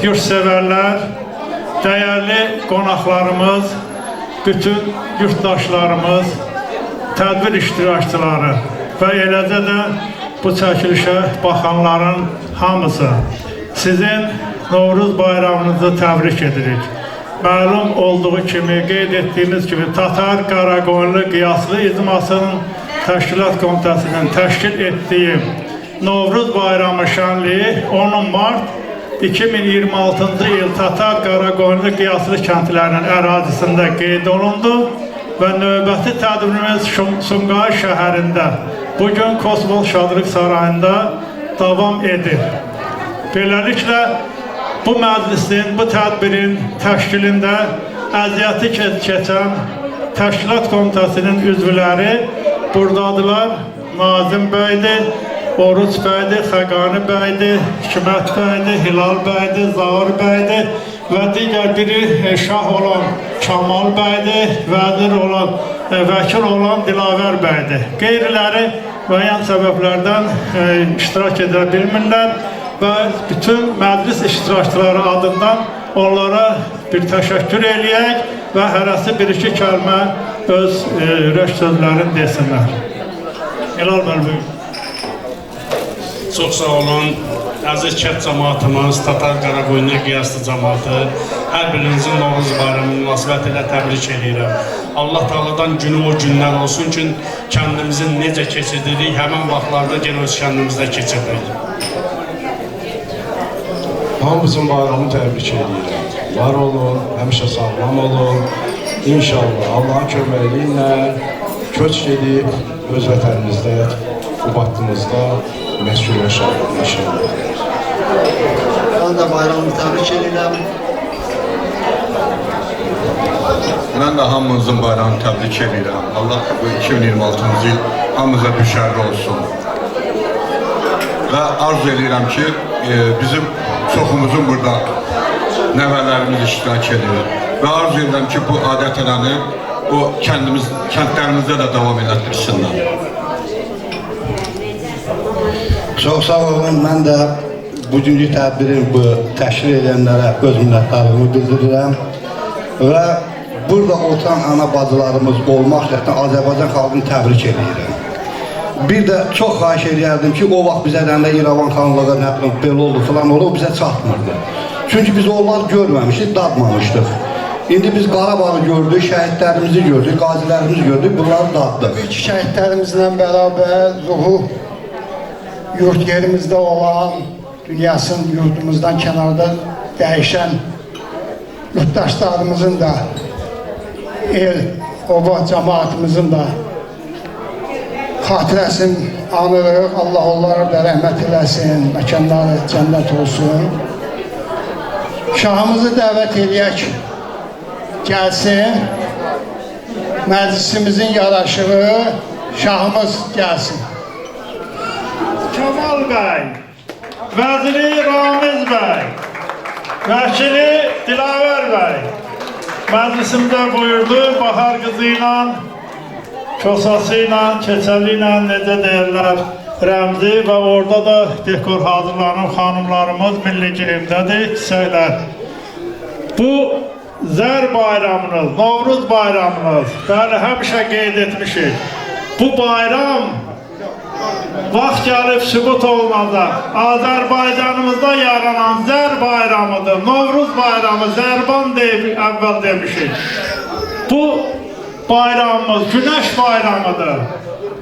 yurtseverler, değerli qonaqlarımız, bütün yurttaşlarımız, tədbir iştirakçıları və eləcə də bu çəkilişə baxanların hamısı sizin Novruz bayramınızı təbrik edirik. Məlum olduğu kimi, qeyd etdiyimiz kimi Tatar Qaraqoyunlu Qiyaslı İcmasının Təşkilat Komitəsinin təşkil etdiyi Novruz bayramı şənliyi 10 mart 2026-cı il Tatar Qaraqoyunlu Qiyaslı kəndlərinin ərazisində qeyd olundu və növbəti tədbirimiz Sumqayıt şəhərində bugün Kosmos Şadlıq Sarayında davam edir. Beləliklə, bu məclisin, bu tədbirin təşkilində əziyyəti keçən Təşkilat Komitəsinin üzvləri buradadılar. Nazim bəydir, Oruç bəydir, Xəqani bəydir, Hikmət bəydir, Hilal bəydir, Zaur bəydir və digər biri şah olan Kamal bəydir, vəkil olan Dilavər bəydir. Qeyriləri müəyyən səbəblərdən iştirak edə bilmirlər və bütün məclis iştirakçıları adından onlara bir təşəkkür eləyək və hərəsi bir-iki kəlmə öz ürək sözlərini desinlər. Hilal bəy buyur. Çox sağ olun, əziz kənd cəmaatımız, Tatar Qaraqoyunlu Qiyaslı cəmaatı, hər birinizin Novruz bayramı münasibəti ilə təbrik edirəm. Allah Tağladan günü o günlər olsun ki, kəndimizin necə keçirdirik, həmən vaxtlarda gene öz kəndimizdə keçirdik. Hamımızın bayramı təbrik edirəm. Var olun, həmişə sağlam olun. İnşallah Allah'ın köməkliyi ilə köç gedib öz vətənimizdə, Qubatımızda məşğullaşalım inşallah. Ben de bayramı təbrik edirəm. Mən də hamımızın bayramını təbrik edirəm. Allah bu 2026-cı il hamımıza düşərli olsun. Və arzu edirəm ki, bizim çoxumuzun burada nəvələrimiz iştirak edir. Və arzu edirəm ki, bu adət-ənəni o kəndlərimizdə də davam etdirsinlər. Çox sağ olun, mən də bugünkü tədbirin bu təşkil edənlərə öz minnətdarlığımı bildirirəm. Və burada oturan ana bacılarımız olmaqla Azərbaycan xalqını təbrik edirəm. Bir də çox xahiş edərdim ki, o vaxt bizə dəndə İrəvan xanlığı, nə bilim, belə oldu falan oldu, o bizə çatmırdı. Çünki biz onları görməmişdik, dadmamışdıq. İndi biz Qarabağı gördük, şəhidlərimizi gördük, qazilərimizi gördük, bunları daddıq. İlk şəhidlərimizlə bərabər ruhu yurt yerimizdə olan, dünyasının yurdumuzdan kənarda dəyişən yurttaşlarımızın da, el, ova cəmaatımızın da xatirəsini anırıq. Allah onlara da rəhmət eləsin, məkanları cənnət olsun. Şahımızı dəvət eləyək, gəlsin. Məclisimizin yaraşığı şahımız gəlsin. Kamal bəy, vəziri Ramiz bəy, vəkili Dilavər bəy məclisimdə buyurdu, Bahar qızı ilə, Kosası ilə, Keçəli ilə, necə deyirlər, rəmzi və orada da dekor hazırlanan xanımlarımız milli geyimdədir, çiçəklər. Bu Zər bayramınız, Novruz bayramınız, bəli, həmişə qeyd etmişik. Bu bayram vaxt gəlib sübut olunacaq. Azərbaycanımızda yaranan Zər bayramıdır, Novruz bayramı, Zərban deyib əvvəl demişik. Bu bayramımız Günəş bayramıdır.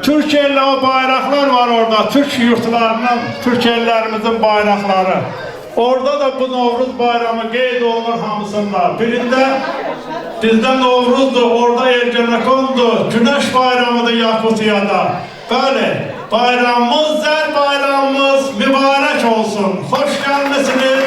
Türkiye'li o bayraqlar var orada, Türk yurtlarının, Türk ellərimizin bayraqları. Orada da bu Novruz bayramı qeyd olunur hamısında. Birində bizdə Novruzdur, orada Ergenekondur, Günəş bayramıdır Yakutiyada. Bəli, bayramımız, Zər bayramımız mübarək olsun. Xoş gəlmisiniz.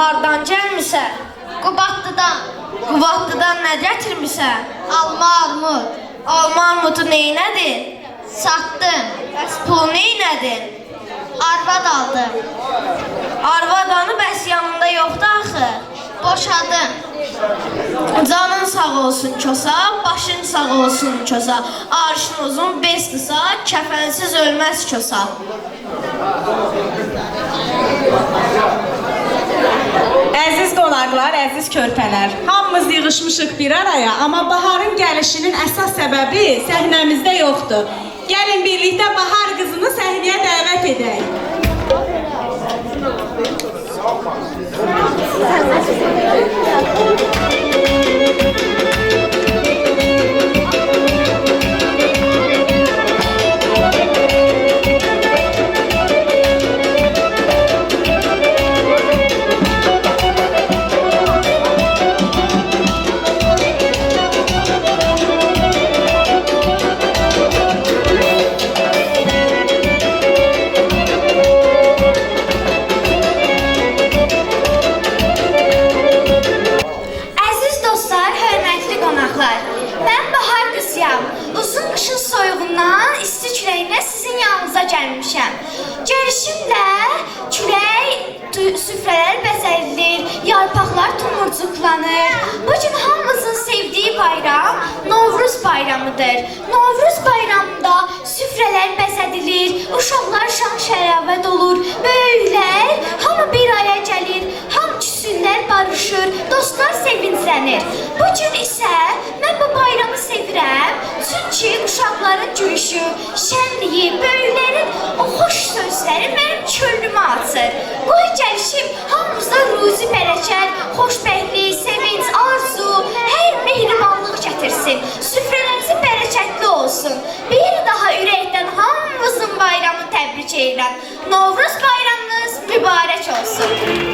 Hardan gəlmisən? Qubadlıdan. Qubadlıdan nə gətirmisən? Alma, armud. Alma armudu neynədin? Satdım. Bəs pulu neynədin? Arvad aldım. Arvadanı bəs yanında yoxdur axı. Boşadım. Canın sağ olsun Kosa, başın sağ olsun Kosa. Arşın uzun bez qısa, kəfənsiz ölməz Kosa. Əziz qonaqlar, əziz körpələr, hamımız yığışmışıq bir araya, amma Baharın gəlişinin əsas səbəbi səhnəmizdə yoxdur. Gəlin birlikdə Bahar qızını səhnəyə dəvət edək. Gəlmişəm. Gəlişimlə külək süfrələr bəzədilir, yarpaqlar tumurcuqlanır. Bugün hamımızın sevdiyi bayram Novruz bayramıdır. Novruz bayramında süfrələr bəzədilir, uşaqlar şan-şəravət olur, böyüklər hamı bir araya gəlir, ham küsünlər barışır, dostlar sevinclənir. Bugün isə mən bu bayramı sevirəm, çünki uşaqların gülüşü, şənliyi, böyüklərin o xoş sözləri mənim könlümü açır. Qoy gəlişim hamımızda ruzi bərəkət, xoşbəxtlik, sevinç, arzu, hər mehribanlıq gətirsin. Süfrələriniz bərəkətli olsun. Bir daha ürəkdən hamımızın bayramını təbrik edirəm. Novruz bayramınız mübarək olsun.